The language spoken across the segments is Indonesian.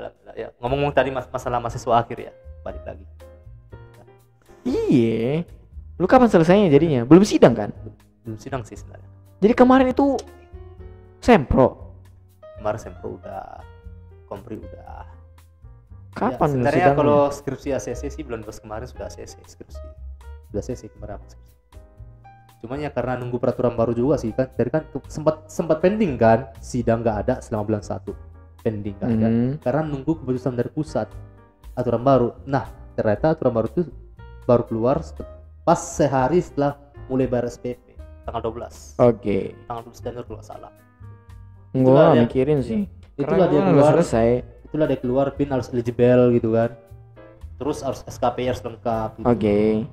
Alhamdulillah. Ya, ngomong tadi masalah mahasiswa akhir ya, balik lagi. Iya. Lu kapan selesainya jadinya? Belum sidang kan? Belum sidang sih sebenarnya. Jadi kemarin itu sempro. Kemarin sempro udah, kompri udah. Kapan Ya, sebenarnya sidangnya? kalau skripsi ACC sih bulan 12 kemarin sudah ACC skripsi. Sudah ACC kemarin skripsi. Cuman ya karena nunggu peraturan baru juga sih kan. Dari kan sempat pending kan, sidang nggak ada selama bulan 1. Pending nggak ada. Karena nunggu keputusan dari pusat aturan baru. Nah, ternyata aturan baru itu baru keluar pas sehari setelah mulai bayar SPP tanggal 12. Oke. Tanggal 12 Januari kalau nggak salah. Gua mikirin sih. Itulah dia Karena keluar. selesai. Itulah dia keluar PIN harus eligible gitu kan. Terus harus SKPI harus lengkap gitu. Oke.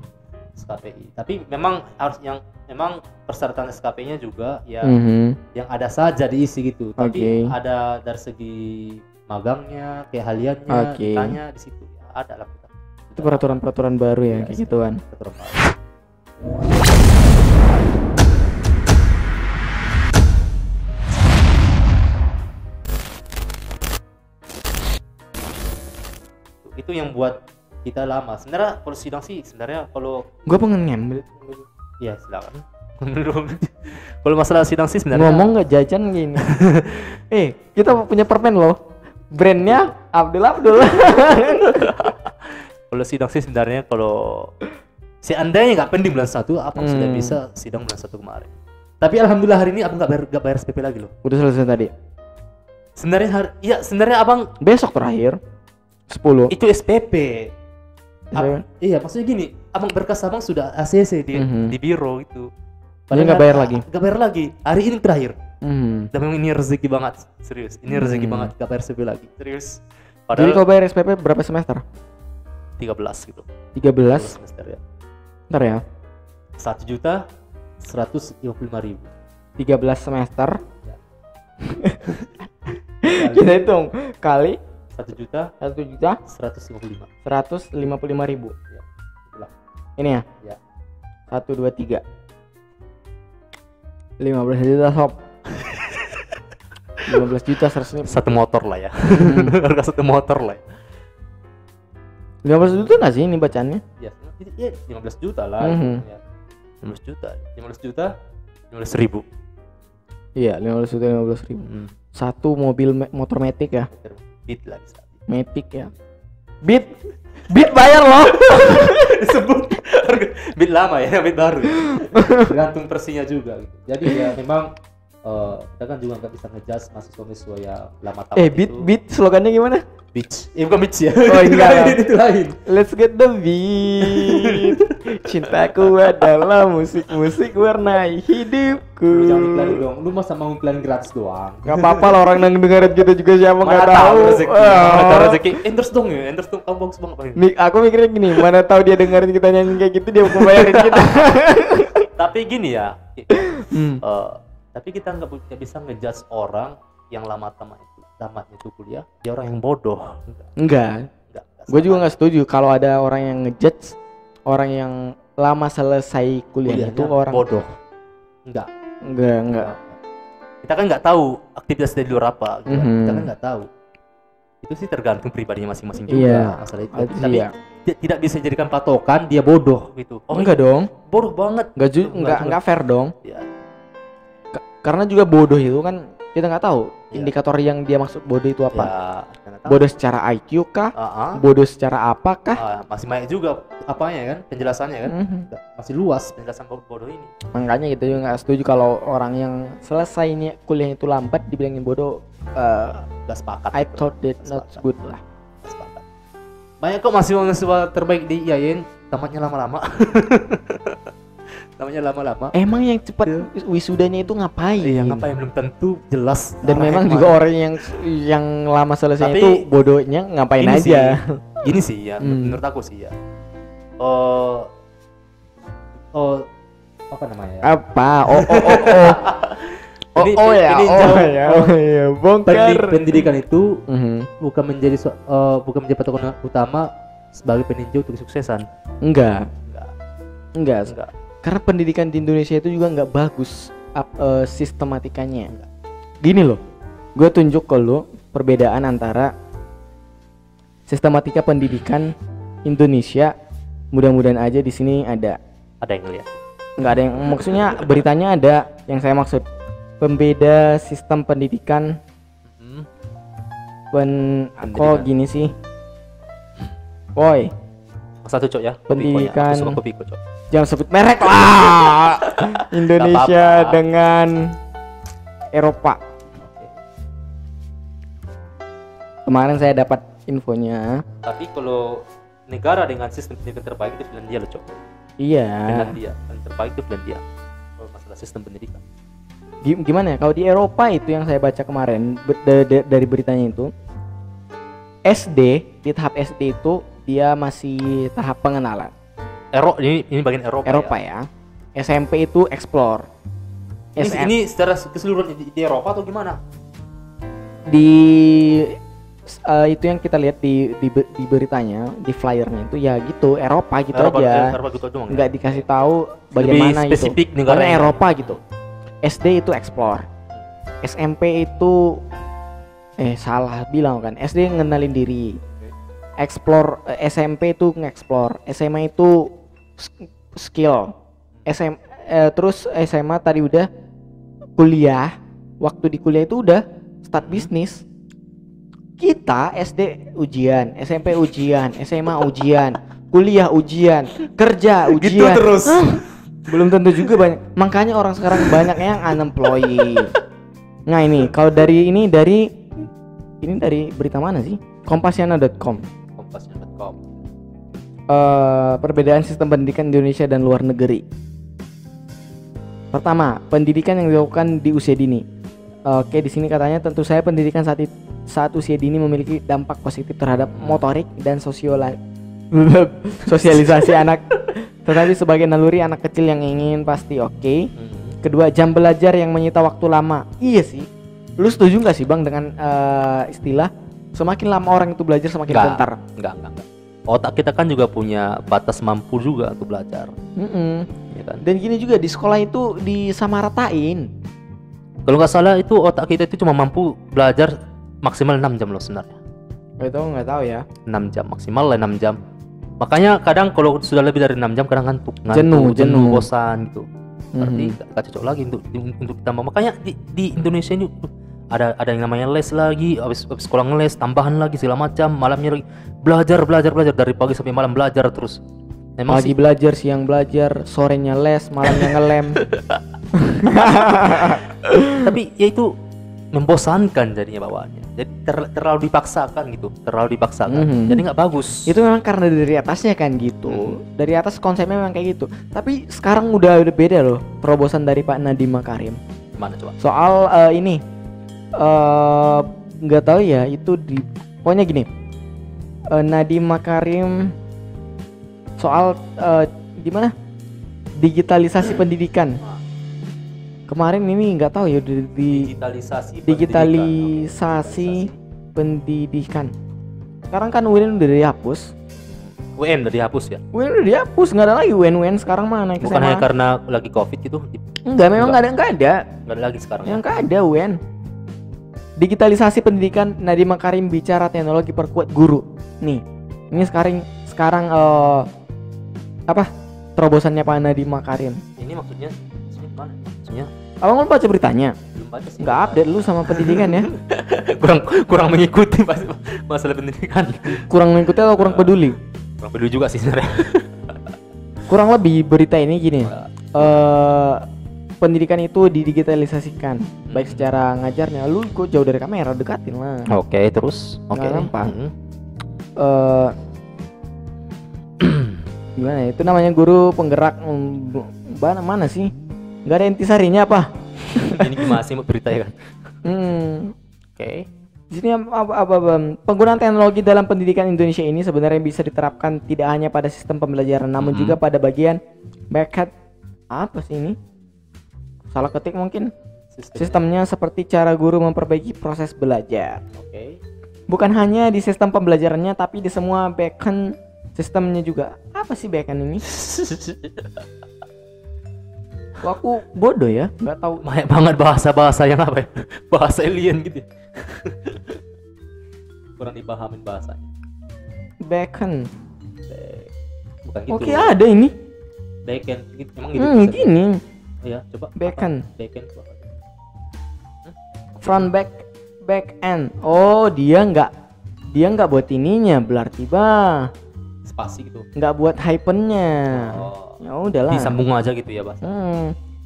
SKPI. Tapi memang harus memang persyaratan SKPI-nya juga ya yang ada saja diisi gitu. Tapi ada dari segi magangnya, keahliannya, ditanya di situ ya ada lah kita. Itu peraturan baru ya, kayak gituan. Peraturan baru. Itu yang buat kita lama. Sebenarnya kalau sidang sih sebenarnya kalau gua pengen ngambil. ya silakan. Kalau masalah sidang sih sebenarnya ngomong nggak jajan gini. Kita punya permen loh. Brandnya Abdul. Kalau sidang sih sebenarnya kalau seandainya nggak pending bulan 1, abang sudah bisa sidang bulan 1 kemarin. Tapi alhamdulillah hari ini abang nggak bayar SPP lagi loh. Udah selesai tadi. Sebenarnya abang besok terakhir 10. Itu SPP. Iya, maksudnya gini, abang berkas abang sudah ACC di biro itu. Padahal nggak bayar lagi. Nggak bayar lagi. Hari ini terakhir. Dan memang ini rezeki banget, serius. Ini rezeki banget, nggak bayar SPP lagi, serius. Padahal jadi kalau bayar SPP berapa semester? 13 gitu. 13 semester ya. Ntar ya. 1.155.000. 13 semester. Ya. Kita hitung kali 1.155.000. 155.000. Ya. Ini ya? Ya. 1 2 3. 15 juta sob. 15 juta 100. Satu motor lah ya. Harga satu motor lah. 15 juta nggak sih ini bacaannya? Ya, 15 juta lah. Ya. 15 juta 15.000. Iya, 15 juta 15.000. Satu mobil motor Matic ya. Beat lah bisa. Matic ya. Beat bayar loh. Disebut beat lama ya, beat baru. Tergantung versinya juga gitu. Jadi ya memang kita kan juga nggak bisa ngejudge mahasiswa-mahasiswa yang lama tamat beat slogannya gimana? Beach. Bukan beach ya. Oh enggak. Itu lain. Let's get the beat. Cintaku adalah musik warnai hidupku. Lu jangan iklan dong. Lu masa mau iklan gratis doang? Gak apa-apa lah, orang yang dengerin kita juga siapa nggak Mana tahu. Mana rezeki. Endorse dong ya. Endorse dong. Kamu bagus banget. Aku mikirnya gini, mana tahu dia dengerin kita nyanyi kayak gitu dia mau bayarin kita. Tapi gini ya. Tapi kita nggak bisa ngejudge orang yang tamatnya itu kuliah, dia orang yang bodoh. Enggak. Gue juga nggak setuju kalau ada orang yang ngejudge orang yang lama selesai kuliah itu orang bodoh. Enggak. Kita kan nggak tahu aktivitas dari luar apa. Gitu kan. Kita kan nggak tahu. Itu sih tergantung pribadinya masing-masing juga masalah itu. Tapi tidak bisa jadikan patokan dia bodoh gitu. Oh enggak dong. Bodoh banget. Enggak fair dong. Ya. Karena juga bodoh itu kan kita nggak tahu indikator yang dia maksud bodoh itu apa. Bodoh secara IQ kah? Bodoh secara apakah? Masih banyak juga apanya kan penjelasannya kan. Masih luas penjelasan bodoh ini. Makanya kita juga nggak setuju kalau orang yang selesainya kuliah itu lambat dibilangin bodoh. Gak sepakat. I thought that not good lah. Sepakat. Banyak kok mahasiswa terbaik di IAIN tamatnya lama-lama. Namanya lama-lama. Emang yang cepat wisudanya itu ngapain? Iya, ngapain belum tentu jelas. Dan memang juga orang yang lama selesai itu bodohnya ngapain aja. Gini sih ya, menurut aku sih ya. Apa namanya? Apa? Bongkar. Pendidikan itu bukan menjadi patokan utama sebagai peninjau untuk kesuksesan. Enggak. Karena pendidikan di Indonesia itu juga nggak bagus sistematikanya. Gini loh, gue tunjuk ke lo perbedaan antara Sistematika Pendidikan Indonesia. Mudah-mudahan aja di sini ada yang lihat. Nggak ada yang maksudnya beritanya ada yang saya maksud. Pembeda sistem pendidikan. Kok gini sih? Woi. Satu cok ya. Pendidikan. Kopi cok. Jangan sebut merek lah. Indonesia dengan Eropa. Kemarin saya dapat infonya. Tapi kalau negara dengan sistem pendidikan terbaik itu Finlandia loh cok. Iya. Finlandia yang terbaik itu Finlandia. Kalau masalah sistem pendidikan. Gimana ya? Kalau di Eropa itu yang saya baca kemarin dari beritanya itu, SD di tahap SD itu dia masih tahap pengenalan. Ini bagian Eropa ya. SMP itu explore. Ini secara keseluruhan di Eropa atau gimana? Itu yang kita lihat di beritanya, di flyernya itu ya gitu Eropa gitu aja. Nggak dikasih tahu bagaimana lebih spesifik gitu. Negara Eropa gitu. SD itu explore. SMP itu salah bilang kan. SD ngenalin diri. Explore SMP itu nge-explore. SMA itu skill. Terus SMA tadi udah kuliah. Waktu di kuliah itu udah start bisnis. Kita SD ujian, SMP ujian, SMA ujian, kuliah ujian, kerja ujian. Gitu terus. Belum tentu juga banyak. Makanya orang sekarang banyak yang unemployed. Nah ini kalau dari berita mana sih? Kompasiana.com. Perbedaan sistem pendidikan Indonesia dan luar negeri. Pertama, pendidikan yang dilakukan di usia dini. Oke, di sini katanya tentu saya pendidikan saat usia dini memiliki dampak positif terhadap motorik dan sosialisasi anak. Tetapi sebagai naluri anak kecil yang ingin pasti oke. Kedua, jam belajar yang menyita waktu lama. Iya sih. Lu setuju nggak sih Bang dengan istilah semakin lama orang itu belajar semakin pintar? Enggak. Otak kita kan juga punya batas mampu juga untuk belajar. Ya kan? Dan gini juga di sekolah itu disamaratain. Kalau nggak salah itu otak kita itu cuma mampu belajar maksimal 6 jam loh sebenarnya. Itu nggak tahu ya. 6 jam maksimal lah 6 jam. Makanya kadang kalau sudah lebih dari 6 jam kadang ngantuk, jenuh, bosan gitu. Berarti nggak cocok lagi untuk ditambah. Makanya di Indonesia ini ada yang namanya les lagi, habis sekolah ngeles, tambahan lagi segala macam, malamnya lagi belajar dari pagi sampai malam belajar terus. Memang pagi belajar, siang belajar, sorenya les, malamnya ngelem. Tapi ya itu membosankan jadinya bawaannya. Jadi terlalu dipaksakan gitu, jadi nggak bagus. Itu memang karena dari atasnya kan gitu. Dari atas konsepnya memang kayak gitu. Tapi sekarang udah beda loh terobosan dari Pak Nadiem Makarim. Gimana coba? Soal ini nggak tahu ya itu pokoknya gini. Nadiem Makarim soal gimana digitalisasi pendidikan. Kemarin ini nggak tahu ya digitalisasi pendidikan. Sekarang kan UN udah dihapus. UN udah dihapus ya? UN udah dihapus, nggak ada lagi UN sekarang mana? Bukan hanya karena lagi COVID itu? Enggak, memang nggak ada. Nggak ada lagi sekarang. Yang nggak ada UN. Digitalisasi pendidikan, Nadiem Makarim bicara teknologi perkuat guru. Nih, ini sekarang apa terobosannya Pak Nadiem Makarim? Ini maksudnya mana? Maksudnya? Abang lu baca beritanya? Belum baca sih. Nggak update lu sama pendidikan ya? kurang mengikuti masalah pendidikan. Kurang mengikuti atau kurang peduli? Kurang peduli juga sih sebenarnya. Kurang lebih berita ini gini. Pendidikan itu didigitalisasikan, baik secara ngajarnya. Lu kok jauh dari kamera, dekatin lah. Oke, terus. Oke. Gampang. Gimana ya? Itu namanya guru penggerak mana sih? Gak ada intisarinya apa? Ini gimana sih berita ya kan? Oke. Di sini penggunaan teknologi dalam pendidikan Indonesia ini sebenarnya bisa diterapkan tidak hanya pada sistem pembelajaran, namun juga pada bagian backend. Apa sih ini? Salah ketik mungkin. Sistemnya seperti cara guru memperbaiki proses belajar. Oke. Bukan hanya di sistem pembelajarannya, tapi di semua backend sistemnya juga. Apa sih backend ini? Aku bodoh ya, nggak tahu. Banyak banget bahasa yang apa ya? Bahasa alien gitu. Kurang dipahamin bahasanya. Beacon. Bukan gitu. Oke, ada ini. Backend gitu. Emang gitu. Gini. Iya, coba. Beacon. Backend tuh apa? Front back end. Oh, dia nggak buat ininya, berarti Spasi gitu. nggak buat hyphennya. Oh. Ya udahlah. Disambung aja gitu ya, Bas.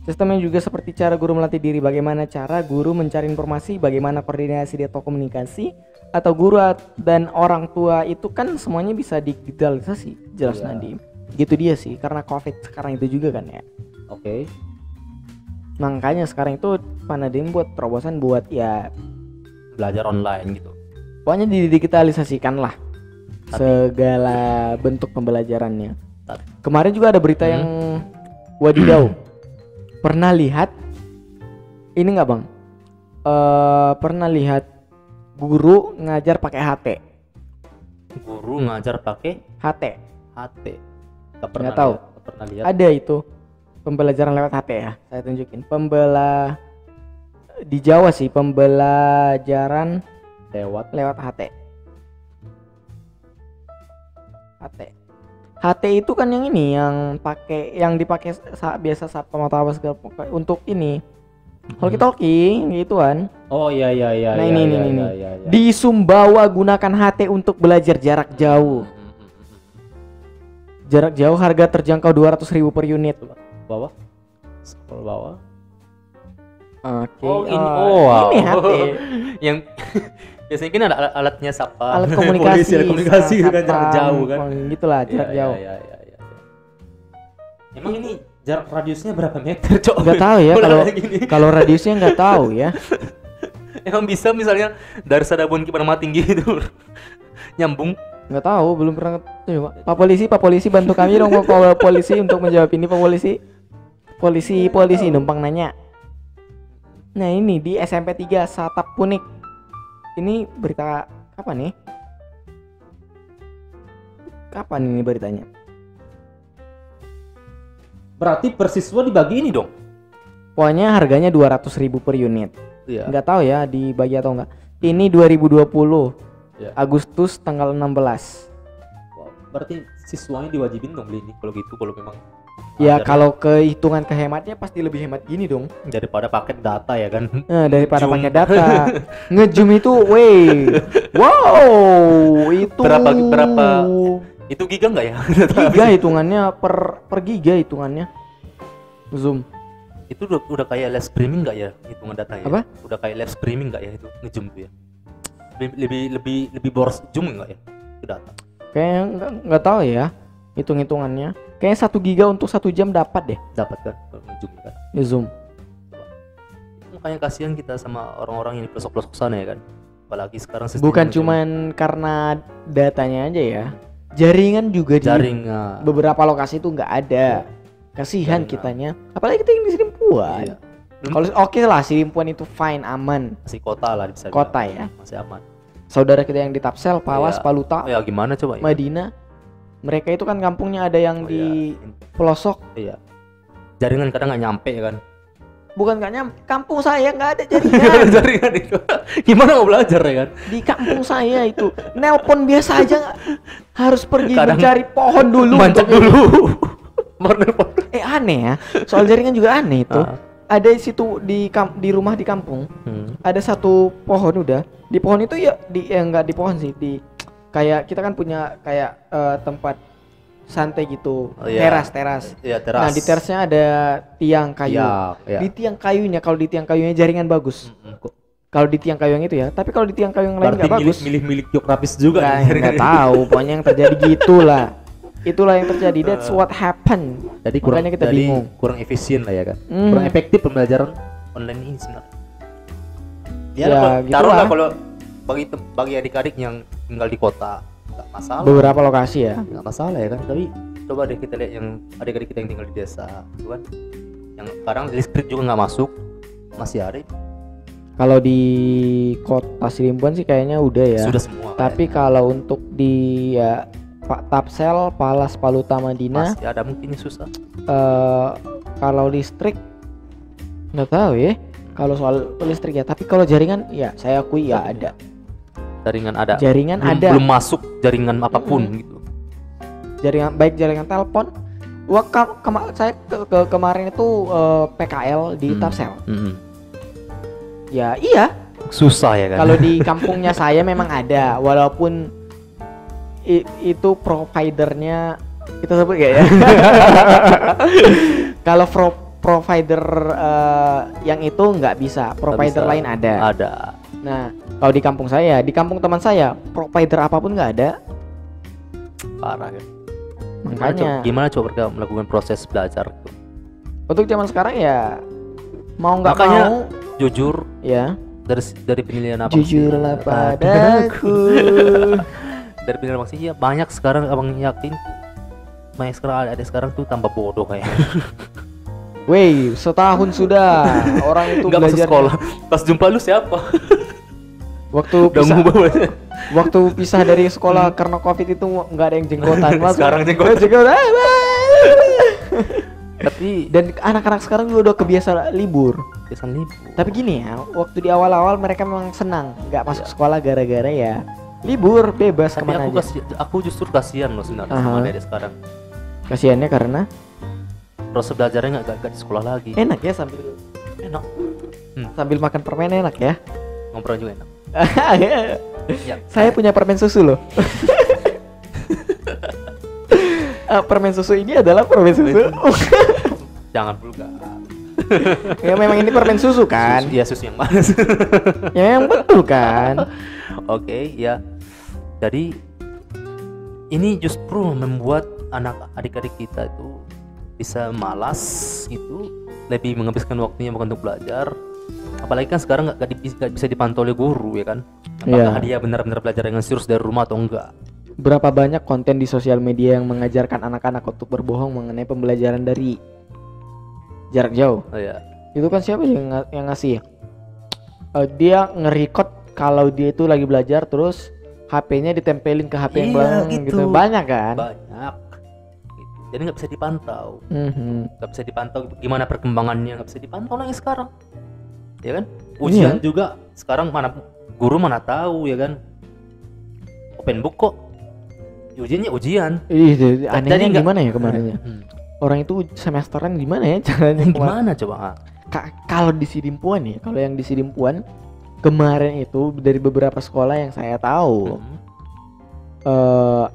Sistemnya juga seperti cara guru melatih diri, bagaimana cara guru mencari informasi, bagaimana koordinasi atau komunikasi, atau guru dan orang tua itu kan semuanya bisa digitalisasi, jelas Iya. Nadim. Gitu dia sih, karena COVID sekarang itu juga kan ya. Oke. Makanya sekarang itu Pak Nadim buat terobosan buat ya Belajar online gitu. pokoknya didigitalisasikan lah segala bentuk pembelajarannya. Kemarin juga ada berita yang wadidaw. Pernah lihat ini nggak bang? Pernah lihat guru ngajar pakai HT? Guru ngajar pakai HT. HT. Nggak tahu. Nggak pernah lihat. Ada itu pembelajaran lewat HT ya. Saya tunjukin. Di Jawa sih pembelajaran lewat HT. HT itu kan yang ini yang dipakai biasa saat pemotong segala untuk ini talkie gituan. Oh iya. Nah ini. Iya. Di Sumbawa gunakan HT untuk belajar jarak jauh. Jarak jauh harga terjangkau 200.000 per unit. Bawah. Scroll bawah. Oke. Oh ini Ini HT. Yang biasanya kan ada alatnya siapa? Alat komunikasi. Alat komunikasi kan jarak jauh kan. Gitulah jarak jauh. Iya. Emang ini jarak radiusnya berapa meter, Cok? Nggak tahu ya kalau radiusnya nggak tahu ya. Emang bisa misalnya dari Sadabon ke Padang Tinggi itu nyambung? Nggak tahu, belum pernah coba. Pak polisi bantu kami dong, Pak polisi untuk menjawab ini, Pak polisi. Polisi numpang nanya. Nah ini di SMP 3 Satap Punik. Ini berita kapan nih? Kapan ini beritanya? Berarti per siswa dibagi ini dong? Pokoknya harganya 200.000 per unit. Iya. Nggak tahu ya dibagi atau enggak. Ini 2020 Iya. Agustus tanggal 16. Wow, berarti siswanya diwajibin dong beli ini kalau gitu, kalau memang Ya ajarnya kalau kehitungan kehematnya pasti lebih hemat gini dong. daripada paket data ya kan. Nah, daripada Zoom. pakai data. Nge-zoom itu wow, itu Berapa itu giga nggak ya? giga hitungannya per giga hitungannya. Zoom. Itu udah kayak live streaming nggak ya hitungan datanya? Apa? Udah kayak live streaming nggak ya itu nge-zoom tuh ya? Lebih boros zoom nggak ya itu data? Kayaknya nggak tahu ya hitung-hitungannya. Kayaknya 1 giga untuk 1 jam dapat deh. Dapat kan kalau nge-zoom kan? Zoom. Makanya kasihan kita sama orang-orang yang di pelosok-pelosok sana ya kan. Apalagi sekarang sistem Bukan nge-zoom. cuman karena datanya aja ya. Jaringan juga di jaringan. beberapa lokasi itu nggak ada. Kasihan Jaringan. kitanya. Apalagi kita yang di Sidimpuan. Iya. Kalau oke lah Sidimpuan itu fine, aman. Masih kota lah bisa Kota bilang. ya. Masih aman. Saudara kita yang di Tapsel, Palas, Iya. Paluta, Ya gimana coba ya? Madinah. Mereka itu kan kampungnya ada yang di Iya. pelosok. Iya. Jaringan kadang nggak nyampe ya kan. Bukan nggak nyampe, kampung saya nggak ada jaringan. Jaringan itu. Gimana mau belajar ya kan? Di kampung saya itu nelpon biasa aja nggak, harus pergi Kadang mencari pohon dulu. Mancok dulu. Baru nelpon. Aneh ya, soal jaringan juga aneh itu. Ah. Ada di situ di rumah di kampung, ada satu pohon udah. Di pohon itu ya nggak di pohon sih, di kayak kita kan punya kayak tempat santai gitu, Oh, iya. teras. Iya, teras. Nah di terasnya ada tiang kayu. Iya. Di tiang kayunya, kalau di tiang kayunya jaringan bagus. Kok Kalau di tiang kayu yang itu ya, tapi kalau di tiang kayu yang lain berarti nggak bagus. milih geografis juga Nggak tahu, pokoknya yang terjadi gitulah. Itulah yang terjadi. That's what happened. Jadi kurang, Makanya kita bingung. kurang efisien lah ya kan. Kurang efektif pembelajaran online ini sebenarnya. Ya, gitu taruhlah lah. kalau bagi adik-adik yang tinggal di kota nggak masalah. Beberapa lokasi ya. Nggak masalah ya kan. Tapi coba deh kita lihat yang adik-adik kita yang tinggal di desa, gitu kan. Yang sekarang listrik juga nggak masuk, masih ada. Kalau di kota Sidimpuan sih kayaknya udah ya. Sudah semua. Tapi kalau untuk di ya Pak Tapsel, Palas, Paluta, Madinah, masih ada mungkin yang susah. kalau listrik nggak tahu ya. Kalau soal listrik ya, tapi kalau jaringan ya saya akui ya ada. Jaringan ada. Jaringan ada. Belum masuk jaringan apapun gitu. Jaringan baik jaringan telepon. Saya kemarin itu PKL di Telkomsel. Ya iya. Susah ya kan. Kalau di kampungnya saya memang ada, walaupun itu providernya kita sebut gak ya? Kalau provider yang itu nggak bisa, provider lain ada. Ada. Nah, kalau di kampung saya, di kampung teman saya, provider apapun nggak ada. Parah ya. Makanya gimana coba mereka melakukan proses belajar itu? Untuk zaman sekarang ya mau nggak Makanya, mau, jujur ya. Dari penilaian abang Jujurlah sih, padaku. dari penilaian abang sih ya banyak sekarang abang yakin banyak sekarang adik sekarang tuh tambah bodoh kayak. Wey, setahun sudah orang itu nggak masuk belajar sekolah. Pas jumpa lu siapa? Waktu pisah dari sekolah karena COVID itu nggak ada yang jenggotan. Sekarang jenggotan. Tapi Dan anak-anak sekarang juga udah kebiasa libur. kesan libur. Tapi gini ya, waktu di awal-awal mereka memang senang nggak masuk sekolah gara-gara ya libur, bebas Tapi kemana aja. aku justru kasihan loh sebenarnya sama adik sekarang. Kasiannya karena Proses belajarnya nggak di sekolah lagi. enak ya sambil Enak. makan permen enak ya. Ngobrol juga enak. Ya. Saya punya permen susu loh. Permen susu ini adalah permen susu. Jangan vulgar. Ya memang ini permen susu kan. Iya susu yang mana? Ya memang betul kan. Oke, ya. Jadi ini justru membuat adik-adik kita itu bisa malas itu, lebih menghabiskan waktunya bukan untuk belajar. Apalagi kan sekarang nggak bisa dipantau oleh guru ya kan. Apakah dia benar-benar belajar dengan serius dari rumah atau enggak? Berapa banyak konten di sosial media yang mengajarkan anak-anak untuk berbohong mengenai pembelajaran dari jarak jauh. Oh ya. Itu kan siapa yang ngasih? Dia nge-record kalau dia itu lagi belajar terus HP-nya ditempelin ke HP yang belakang gitu. Banyak kan? Banyak. Gitu. Jadi nggak bisa dipantau. Mhm. Nggak bisa dipantau gimana perkembangannya, nggak bisa dipantau lagi sekarang. Ya kan? Ujian juga sekarang guru mana tahu ya kan? Open book kok. Ujiannya ujian. Anehnya gimana ya kemarinnya? Orang itu semesteran gimana ya caranya? Gimana coba? Kalau di Sidimpuan ya, kalau yang di Sidimpuan kemarin itu dari beberapa sekolah yang saya tahu,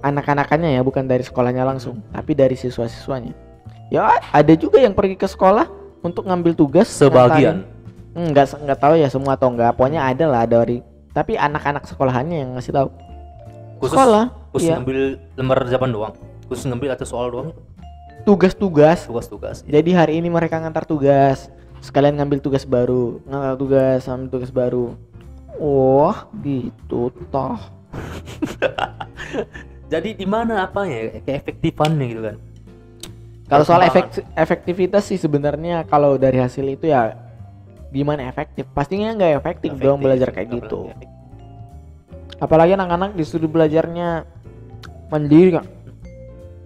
anak-anakannya ya bukan dari sekolahnya langsung, tapi dari siswa-siswanya. Ya ada juga yang pergi ke sekolah untuk ngambil tugas. Sebagian. Nggak tahu ya semua atau enggak. Pokoknya ada lah dari. Tapi anak-anak sekolahannya yang ngasih tahu. Khusus ngambil lembar jawaban doang. Khusus ngambil atau soal doang itu. Tugas-tugas. Ya. Jadi hari ini mereka ngantar tugas, sekalian ngambil tugas baru, ambil tugas baru. Oh, gitu toh. Jadi di mana apanya keefektifannya gitu kan? Kalau soal efektivitas sih sebenarnya kalau dari hasil itu ya gimana efektif? Pastinya nggak efektif dong belajar kayak gitu. Apalagi anak-anak disuruh belajarnya mandiri kan?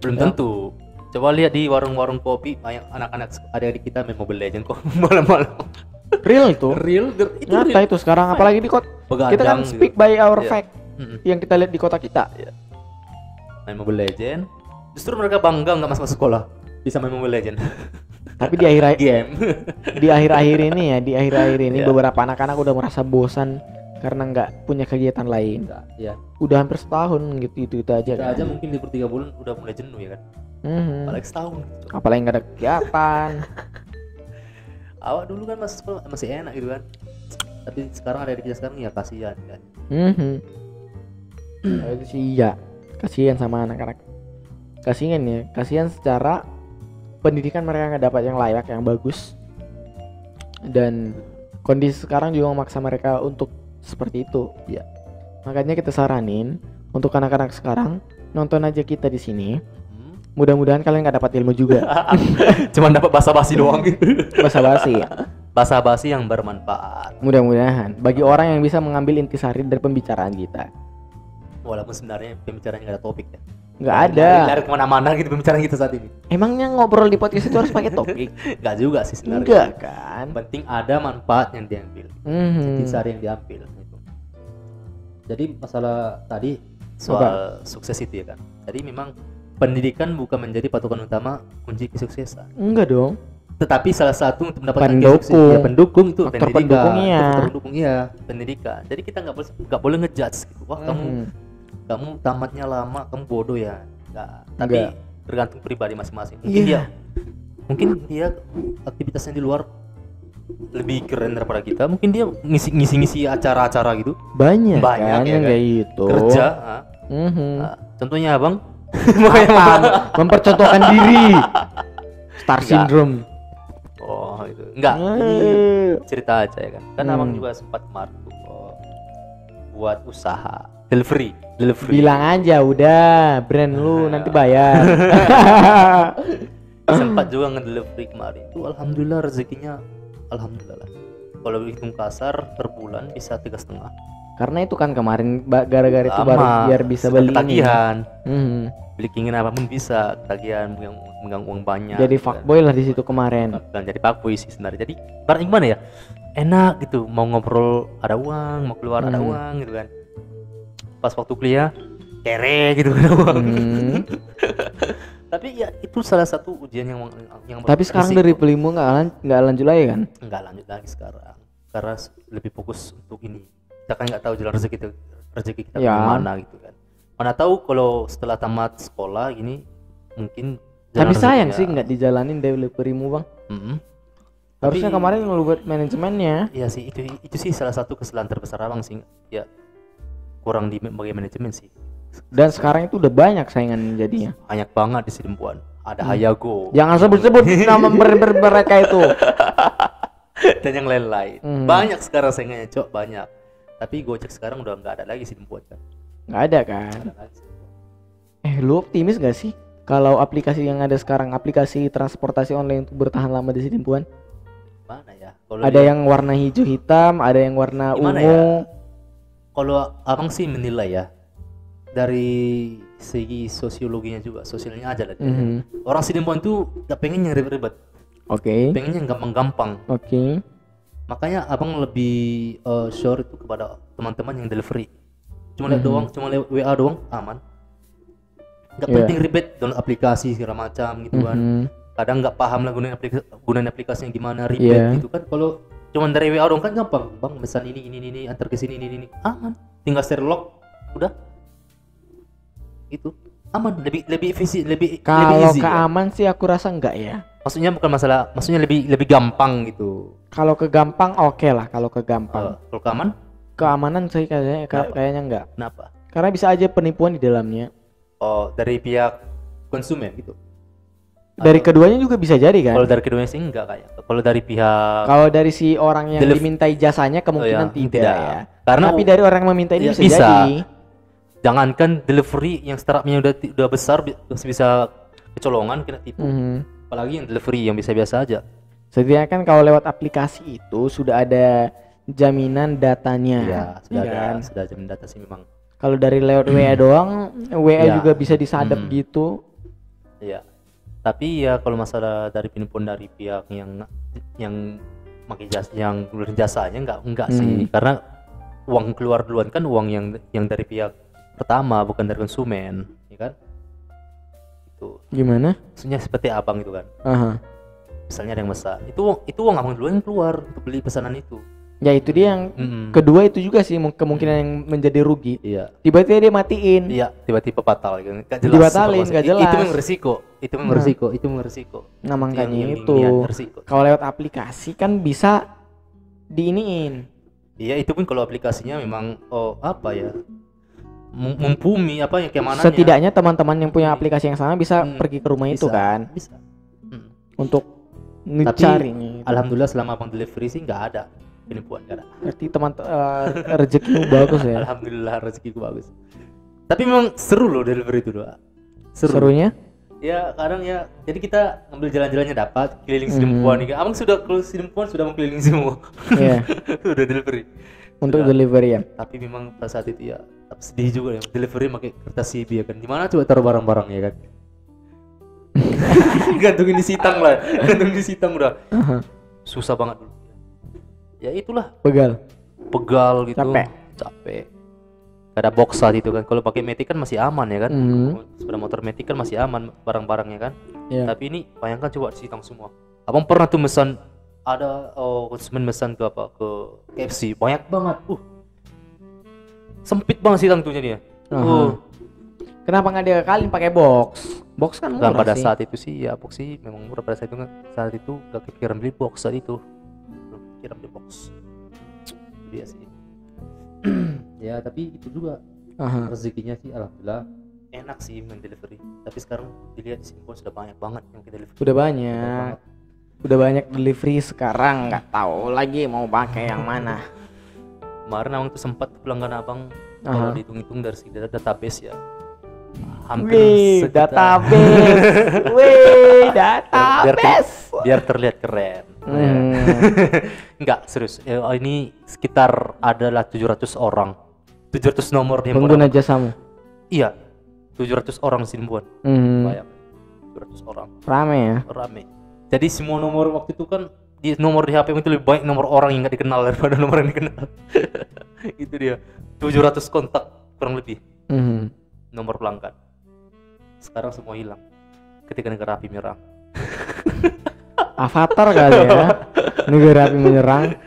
Belum tentu. Coba lihat di warung-warung kopi banyak anak-anak adik-adik kita main Mobile Legends kok malam-malam. Real itu. Itu Nyata real. itu sekarang apalagi di kota. Kita kan speak by our fact. Yang kita lihat di kota kita. Main Mobile Legends. Justru mereka bangga nggak masuk sekolah bisa main Mobile Legends. Tapi di akhir game. di akhir-akhir ini beberapa anak-anak udah merasa bosan karena nggak punya kegiatan lain. Iya. Udah hampir setahun gitu aja. Kita kan. aja mungkin libur 3 bulan udah mulai jenuh ya kan. Apalagi setahun. Gitu. Apalagi nggak ada kegiatan. Awak dulu kan masuk sekolah masih enak gitu kan. Tapi sekarang ada di kita sekarang ya kasihan kan. Itu sih iya. Kasihan sama anak-anak. Kasihan secara pendidikan mereka nggak dapat yang layak, yang bagus. Dan kondisi sekarang juga memaksa mereka untuk seperti itu. Ya. Makanya kita saranin untuk anak-anak sekarang nonton aja kita di sini. Mudah-mudahan kalian nggak dapat ilmu juga. Cuman dapat basa-basi doang gitu. Basa-basi. Basa-basi yang bermanfaat. Mudah-mudahan bagi orang yang bisa mengambil intisari dari pembicaraan kita. Walaupun sebenarnya pembicaranya nggak ada topik ya. Nggak ada. Lari kemana-mana gitu pembicaraan kita saat ini. Emangnya ngobrol di podcast itu harus pakai topik? Nggak juga sih sebenarnya. Enggak kan. Penting ada manfaat yang diambil. Intisari yang diambil. Gitu. Jadi masalah tadi soal sukses itu ya kan. Jadi memang pendidikan bukan menjadi patokan utama kunci kesuksesan. Enggak dong. Tetapi salah satu untuk mendapatkan Pendukung. kesuksesan, ya pendukung itu Faktor pendidikan. pendukung, iya. Faktor pendukung iya, pendidikan. Jadi kita nggak boleh ngejudge gitu. Wah kamu tamatnya lama, kamu bodoh ya. Nggak. Tapi Enggak. tergantung pribadi masing-masing. Iya. Mungkin dia aktivitasnya di luar lebih keren daripada kita. Mungkin dia ngisi acara-acara gitu. Banyak Banyak kan ya yang kan? kayak gitu. Kerja. Contohnya abang. Apa? Mempercontohkan diri. Star Enggak. syndrome. Oh itu enggak. Ini cerita aja ya kan. Kan abang juga sempat kemarin tuh buat usaha delivery. Bilang aja udah brand lu nanti bayar. Sempat juga ngedelivery kemarin itu alhamdulillah rezekinya alhamdulillah lah. Kalau hitung kasar per bulan bisa 3,5. Karena itu kan kemarin gara-gara itu Lama, baru biar bisa sudah beli ini. ketagihan. Mhm. Beli keinginan apapun bisa ketagihan, megang uang banyak. Jadi gitu kan. fuckboy lah di situ kemarin. Bukan jadi fuckboy sih sebenarnya. Jadi barang gimana ya? Enak gitu, mau ngobrol ada uang, mau keluar ada uang gitu kan. Pas waktu kuliah kere gitu kan uang. Tapi ya itu salah satu ujian yang Tapi sekarang dari Pelimo nggak lanjut lagi kan? nggak lanjut lagi sekarang karena lebih fokus untuk ini. Kita kan nggak tahu jalan rezeki kita Ya. gimana gitu kan. Mana tahu kalau setelah tamat sekolah gini mungkin Tapi jalan sayang rezekinya- sih nggak dijalanin deliverymu bang. Mm-mm. Harusnya Tapi- kemarin lu buat manajemennya. Iya sih itu sih salah satu kesalahan terbesar abang sih ya kurang di bagian manajemen sih. Dan sekarang itu udah banyak saingan jadinya. Banyak banget di Sidempuan. Ada Hayago Jangan sebut-sebut nama mereka itu. dan yang lain-lain. Banyak sekarang saingannya cok banyak. Tapi Gojek sekarang udah nggak ada lagi Sidempuan kan. Nggak ada kan? Nggak ada lagi Sidempuan. Lu optimis gak sih kalau aplikasi yang ada sekarang, aplikasi transportasi online untuk bertahan lama di Sidimpuan? Mana ya? Kalau Ada yang warna hijau hitam, ada yang warna Gimana ungu. ya? Kalau abang sih menilai ya dari segi sosiologinya juga, sosialnya aja lah. Orang Sidempuan tuh gak pengen yang ribet-ribet, Oke. pengen yang gampang-gampang. Oke. Makanya abang lebih sure itu kepada teman-teman yang delivery. Cuma lihat doang, cuma lewat WA doang, aman. Gak penting ribet download aplikasi segala macam gitu kan. Kadang nggak paham lah gunain aplikasinya gimana, ribet gitu kan. Kalau cuma dari WA doang kan gampang. Bang pesan ini antar ke sini ini. Aman. Tinggal share log, udah. Itu aman, lebih efisien, lebih Kalau easy. keaman sih aku rasa enggak ya. Maksudnya bukan masalah, maksudnya lebih gampang gitu. Kalau ke gampang oke lah, kalau ke gampang. Kalau keaman, Keamanan sih kayaknya Kenapa? kayaknya enggak. kenapa? Karena bisa aja penipuan di dalamnya. Oh, dari pihak konsumen gitu. Dari keduanya juga bisa jadi kan. Kalau dari keduanya sih enggak kayak. Kalau dari pihak Kalau dari si orang yang Delif- dimintai jasanya kemungkinan Oh ya, tidak, tidak. ya. Karena Tapi dari orang yang meminta ini Ya, bisa, bisa. jadi. jangankan delivery yang startupnya udah besar bisa kecolongan kena tipu. Apalagi yang delivery yang biasa aja. Setidaknya kan kalau lewat aplikasi itu sudah ada jaminan datanya. Iya, sudah ya ada, kan? sudah jam data sih memang. Kalau dari lewat WA doang, WA Iya. juga bisa disadap gitu. Iya. Tapi ya kalau masalah dari penipuan dari pihak yang pakai jasa, yang ngeluarin jasanya enggak sih. Karena uang keluar duluan kan uang yang dari pihak pertama, bukan dari konsumen, ya kan? Itu. Gimana? Maksudnya seperti abang itu kan. Aha. Misalnya ada yang pesan. Itu uang abang duluan yang keluar untuk beli pesanan itu. Ya itu dia yang Mm-mm. kedua itu juga sih kemungkinan yang menjadi rugi. Iya. Tiba-tiba dia matiin. Iya, tiba-tiba fatal kan. Enggak jelas. Dibatalin, informasi. nggak Itu jelas. memang resiko. Itu memang resiko. Nah makanya Yang itu niat resiko. kalau lewat aplikasi kan bisa diiniin. Iya, itu pun kalau aplikasinya memang apa ya? Mumpuni apa yang keamanannya. Setidaknya teman-teman yang punya aplikasi yang sama bisa pergi ke rumah itu Bisa, kan Bisa. untuk Tapi ngecari. alhamdulillah selama abang delivery sih nggak ada penipuan, nggak ada. Berarti rezekimu bagus ya. Alhamdulillah rezekiku bagus. Tapi memang seru loh delivery itu doa. Serunya? Ya kadang ya, jadi kita ngambil jalan-jalannya dapat keliling Sidempuan nih. Abang sudah kalau Sidempuan sudah mengkeliling semua. Iya. Udah delivery. Untuk Sudah. delivery ya. Tapi memang pada saat itu ya sedih juga ya, delivery pakai kertas CB ya kan. Gimana coba taruh barang-barangnya kan? Gantungin di sitang lah, gantungin di sitang udah. Susah banget dulu. Ya itulah, Pegal. pegal gitu. Capek. Capek. Gak ada box saat itu kan. Kalau pakai Matic kan masih aman ya kan. Sepeda motor Matic kan masih aman barang-barangnya kan. Tapi ini bayangkan coba disitang semua. Abang pernah tuh mesan ada konsumen mesan ke apa, ke KFC banyak banget. Sempit banget sitang tuhnya dia. Kenapa nggak diakalin pakai box? Box kan murah pada sih. saat itu sih ya box sih memang murah pada saat itu kan. Saat itu gak kepikiran beli box saat itu. Belum kepikiran beli box. Dia sih. Ya tapi itu juga rezekinya sih alhamdulillah enak sih main delivery. Tapi sekarang dilihat di sini sudah banyak banget yang ke delivery. Udah banyak delivery sekarang, nggak tahu lagi mau pakai yang mana. Kemarin abang tuh sempat pelanggan abang kalau dihitung-hitung dari segi database ya. Hampir database. Database. Biar terlihat keren. Enggak, serius. Ini sekitar adalah 700 orang. 700 nomor di pengguna jasamu. Iya. 700 orang sih buat. Bayang. 700 orang. Rame. Jadi semua nomor waktu itu kan di nomor di HP itu lebih banyak nomor orang yang enggak dikenal daripada nomor yang dikenal. Itu dia. 700 kontak kurang lebih. Nomor pelanggan. Sekarang semua hilang ketika negara api menyerang. Avatar kali ya. Negara api menyerang.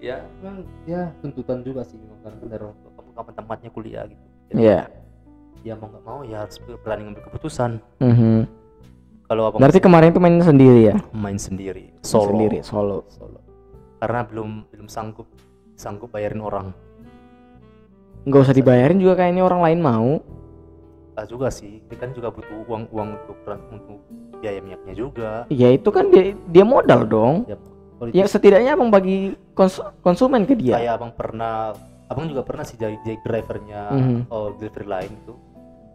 Ya, memang ya tuntutan juga sih memang karena dari kamu tempatnya kuliah gitu. Iya. Ya mau nggak mau ya harus berani ngambil keputusan. Kalau abang berarti kemarin itu main sendiri ya? Main sendiri. Solo. Karena belum sanggup bayarin orang. Nggak usah dibayarin juga kayaknya orang lain mau. Juga sih, dia kan juga butuh uang untuk biaya minyaknya juga. Ya itu kan dia modal dong. Ya setidaknya abang bagi konsumen ke dia. Kayak abang juga pernah sih jadi drivernya delivery lain itu.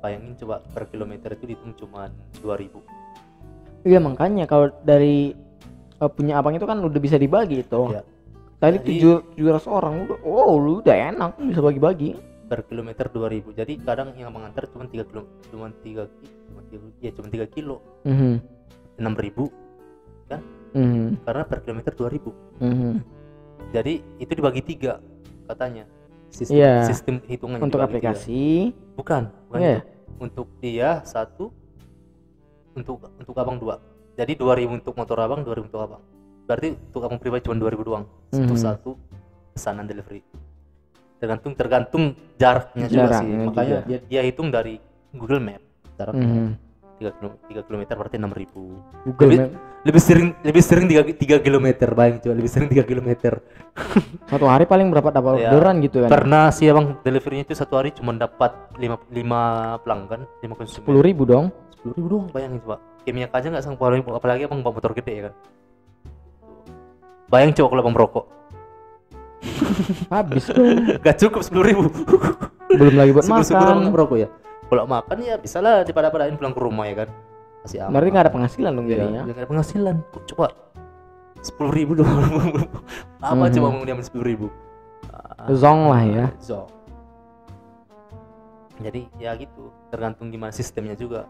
Bayangin coba per kilometer itu dihitung cuma 2.000. Iya makanya kalau dari punya abang itu kan udah bisa dibagi itu. Ya. Tadi 700 orang udah enak bisa bagi-bagi. Per kilometer 2.000. Jadi kadang yang mengantar cuma 3 kilo. Cuma 3 kilo. 6.000 kan? Karena per kilometer 2.000. Jadi itu dibagi 3 katanya. Sistem hitungannya untuk aplikasi. 3. Bukan itu. Untuk dia 1, untuk abang 2. Jadi 2.000 untuk motor abang, 2.000 untuk abang. Berarti untuk abang pribadi cuma 2.000 doang. Untuk satu pesanan delivery. Tergantung jaraknya juga sih. Makanya dia hitung dari Google Map jaraknya. 3 km berarti 6.000. Lebih sering 3 km, bayang coba lebih sering 3 km. Satu hari paling berapa dapat orderan gitu kan? Pernah sih abang deliverynya itu satu hari cuma dapat 5 pelanggan, 5 konsumen. 10.000 dong. 10.000 dong, bayangin coba. Minyak aja nggak sanggup, apalagi abang bawa motor gede ya kan. Bayang coba kalau abang merokok. Habis dong. Gak cukup 10.000. Belum lagi buat makan. Merokok ya. Kalau makan ya bisa lah daripada-padain pulang ke rumah ya kan. Masih aman. Berarti nggak ada penghasilan dong jadinya. Nggak ada penghasilan. Coba 10.000 dong. Apa coba mau diambil 10.000? Zong lah ya. Zong. Jadi ya gitu. Tergantung gimana sistemnya juga.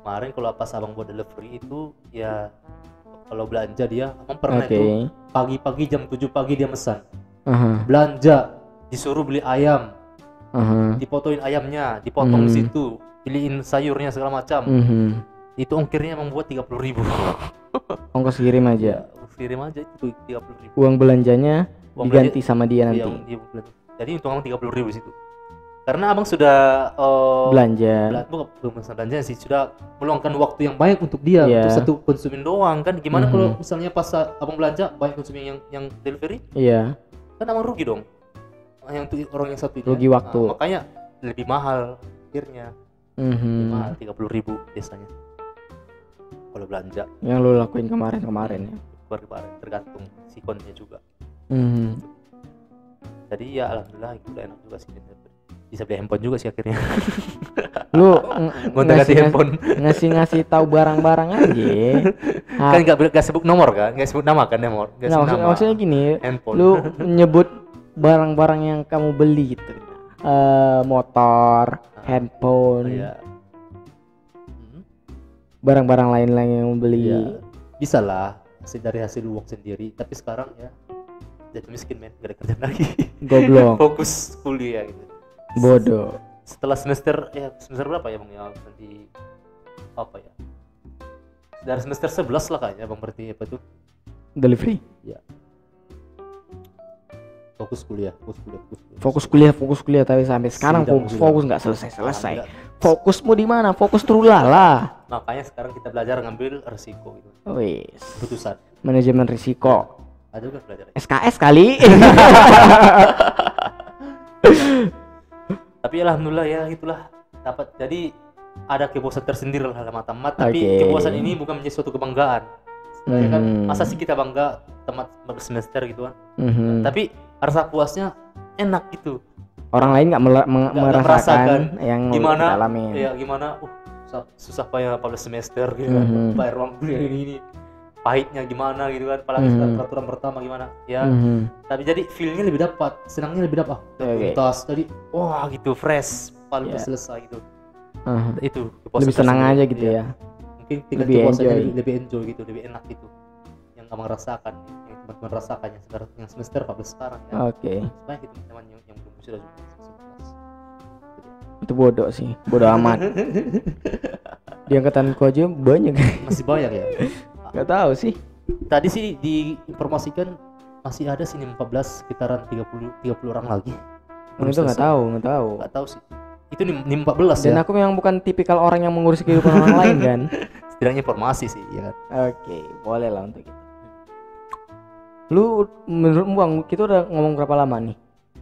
Kemarin kalau pas abang buat delivery itu ya kalau belanja dia, abang pernah itu pagi-pagi jam 7 pagi dia mesan. Belanja, disuruh beli ayam. Dipotoin ayamnya, dipotong di situ, pilihin sayurnya segala macam. Itu ongkirnya membuat 30.000. Ongkos kirim aja. Kirim aja itu 30.000. Uang belanjanya diganti sama dia nanti. Jadi untung abang 30.000 di situ. Karena abang sudah bukan belanja sih, sudah meluangkan waktu yang banyak untuk dia, untuk satu konsumen doang kan. Gimana kalau misalnya pas abang belanja banyak konsumen yang delivery? Iya. Kan abang rugi dong. Yang untuk orang yang satu itu. Rugi waktu. Makanya lebih mahal akhirnya. Lebih mahal 30.000 biasanya. Kalau belanja. Yang lo lakuin kemarin ya. Kemarin tergantung sikonnya juga. Jadi ya alhamdulillah itu udah enak juga sih. Bisa beli handphone juga sih akhirnya. Lu ngasih tahu barang-barang aja. Kan enggak sebut nomor kan? Enggak sebut nama kan nomor. Maksudnya gini, handphone. Lu menyebut barang-barang yang kamu beli gitu. Motor, handphone. Barang-barang lain-lain yang kamu beli. Bisa lah dari hasil uang sendiri, tapi sekarang ya jatuh miskin men, gak ada kerjaan lagi. Goblok. Fokus kuliah gitu. Bodoh. Setelah semester berapa ya bang ya nanti apa ya? Dari semester 11 lah kayaknya bang, berarti apa tuh? Delivery. Ya. Fokus kuliah. Fokus kuliah tapi sampai sekarang Sidang fokus nggak selesai. Fokusmu di mana? Fokus terulala. Makanya sekarang kita belajar ngambil resiko gitu. Wis. Putusan. Manajemen risiko. Ada juga belajar. SKS kali. Tapi alhamdulillah ya itulah dapat. Jadi ada kepuasan tersendiri lah dalam tamat. Tapi Oke. kepuasan ini bukan menjadi suatu kebanggaan. Sebenarnya kan masa sih kita bangga tamat bersemester gitu kan. Tapi rasa puasnya enak gitu. Orang lain nggak merasakan yang gimana kita alami. ya gimana susah payah 14 semester gitu kan, bayar uang kuliah ini pahitnya gimana gitu kan, apalagi peraturan pertama gimana ya. Tapi jadi feelnya lebih dapat, senangnya lebih dapat. Tuntas tadi wah gitu fresh paling selesai gitu. Itu Lebih senang aja gitu ya. Mungkin tinggal Lebih puasanya enjoy. lebih enjoy gitu, lebih enak gitu. Yang abang rasakan, yang teman-teman rasakan yang semester 14 sekarang ya. Oke. Supaya kita teman yang belum sudah Itu bodoh sih, bodoh amat. Di angkatanku aja banyak. masih banyak ya. Gak tahu sih. Tadi sih diinformasikan masih ada sih 14 sekitaran 30 orang lagi. Itu nggak tahu. Nggak tahu sih. Itu NIM 14 Dan ya. aku memang bukan tipikal orang yang mengurus kehidupan orang lain kan. Setidaknya informasi sih ya kan. Oke, boleh lah untuk itu. Lu menurutmu Bang, kita udah ngomong berapa lama nih?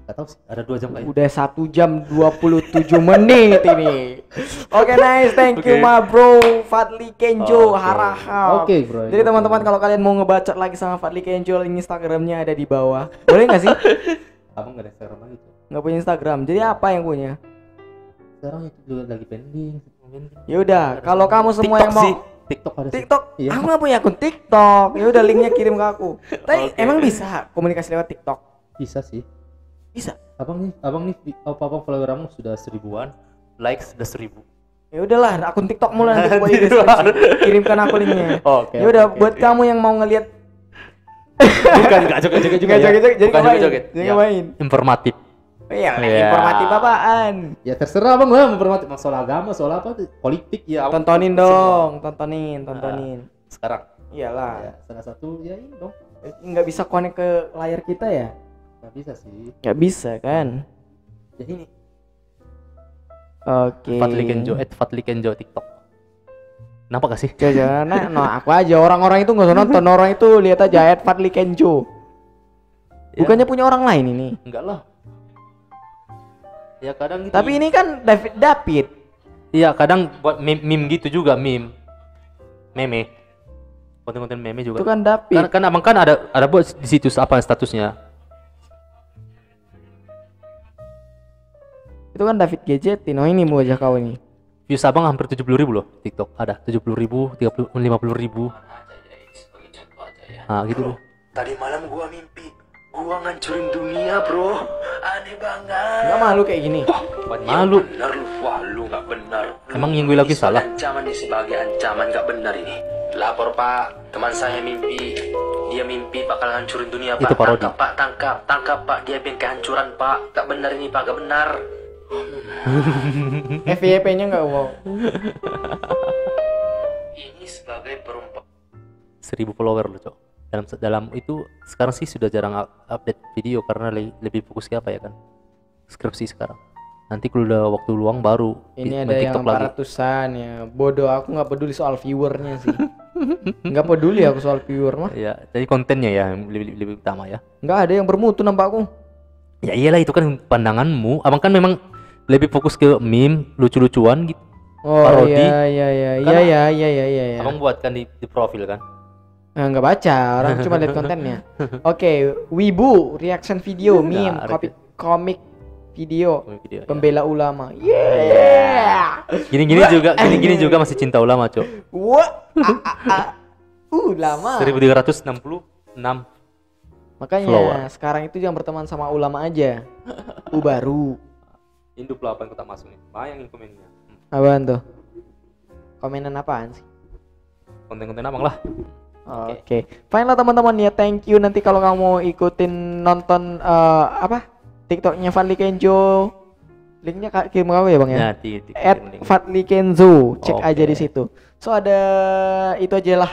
Nggak tahu sih, ada 2 jam kayaknya. Udah 1 jam 27 menit ini. Oke, nice, thank you Oke. ma bro, Fadli Kenjo, Oke. Harahap. Oke, bro. Jadi teman-teman kalau kalian mau ngebacot lagi sama Fadli Kenjo, link Instagramnya ada di bawah. Boleh nggak sih? Abang nggak ada Instagram lagi tuh. Nggak punya Instagram. Jadi apa yang punya? Sekarang itu juga lagi pending. Ya udah, kalau kamu semua TikTok yang mau sih. TikTok ada sih. TikTok, Iya. aku nggak punya akun TikTok. Ya udah linknya kirim ke aku. Tapi Oke. emang bisa komunikasi lewat TikTok? Bisa sih. Bisa. Abang nih abang followermu sudah 1000-an, likes sudah 1000. Ya udahlah, akun TikTok mulai nanti gua di deskripsi. Kirimkan aku linknya. Oke. Ya udah, buat kamu yang mau ngelihat Bukan enggak joget-joget juga. Nggak joget-joget, jadi Bukan ngapain? joget-joget. Jadi Ya, ngapain? informatif. Iya, Iya. informatif apaan? Ya terserah abang lah memperhati soal agama, soal apa politik ya. Abang Tontonin semua. dong, tontonin. Sekarang. Iyalah. Ya, salah satu ya ini dong. Nggak bisa connect ke layar kita ya? Nggak bisa sih. Nggak bisa kan? Ya ini. Oke. Fadli Kenjo TikTok. Kenapa gak sih? Jangan, no, aku aja orang-orang itu nggak usah nonton, orang itu lihat aja Fadli Kenjo. Ya, Bukannya punya orang lain ini? enggak lah. Ya kadang gitu. Tapi ini kan David. Iya kadang buat meme gitu juga, meme. Konten-konten meme juga. Itu kan David. Kan abang kan ada buat di situs apa statusnya? Itu kan David Gadgetin. Oh ini wajah kau ini. Views abang hampir 70.000 loh TikTok. Ada 70.000, 50.000. Nah gitu loh. Tadi malam gua mimpi gua ngancurin dunia, bro. Aneh banget. Nggak malu kayak gini. Malu. Bener lu, wah lu nggak benar. Emang yang gue lagi salah? Ancaman nih sebagai ancaman nggak benar ini. Lapor pak, teman saya mimpi. Dia mimpi bakal ngancurin dunia pak. Itu parodi. Tangkap pak. Dia pengen kehancuran pak. Gak benar ini pak, gak benar. FYP-nya nggak wow. Ini sebagai perumpamaan. 1000 follower loh cok. Dalam itu sekarang sih sudah jarang update video karena lebih fokus ke apa ya kan? Skripsi sekarang. Nanti kalau udah waktu luang baru Ini main ada yang TikTok lagi. 400-an ya. Bodoh, aku nggak peduli soal viewernya sih. Nggak peduli aku soal viewer mah. Ya, jadi kontennya ya yang lebih utama ya. Nggak ada yang bermutu nampakku. Ya iyalah itu kan pandanganmu. Abang kan memang lebih fokus ke meme, lucu-lucuan gitu. Oh Parodi. iya. Abang buat kan di profil kan. Nggak baca, orang cuma lihat kontennya. Oke, Wibu, reaction video, meme, Nggak ada. komik video, Video, ya. pembela ulama. Yeah. Gini juga masih cinta ulama, Cok. Wah. Ulama. 1366 Makanya follower. sekarang itu jangan berteman sama ulama aja. Baru. Indup lah apa yang kita masuk nih. Bayangin komennya. Apaan tuh? Komenan apaan sih? Konten-konten abang lah. Oke. Fine lah teman-teman ya, thank you. Nanti kalau kamu mau ikutin nonton TikToknya Fadli Kenzo, linknya kirim aku ya bang ya. Ya, @Fadli Kenzo, cek Oke. aja di situ. So ada itu aja lah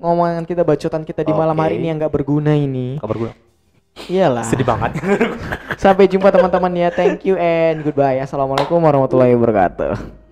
ngomongan kita, bacotan kita di malam hari ini yang nggak berguna ini. Kabar gue Iyalah. sedih banget. Sampai jumpa teman-teman ya. Thank you and goodbye. Assalamualaikum warahmatullahi wabarakatuh.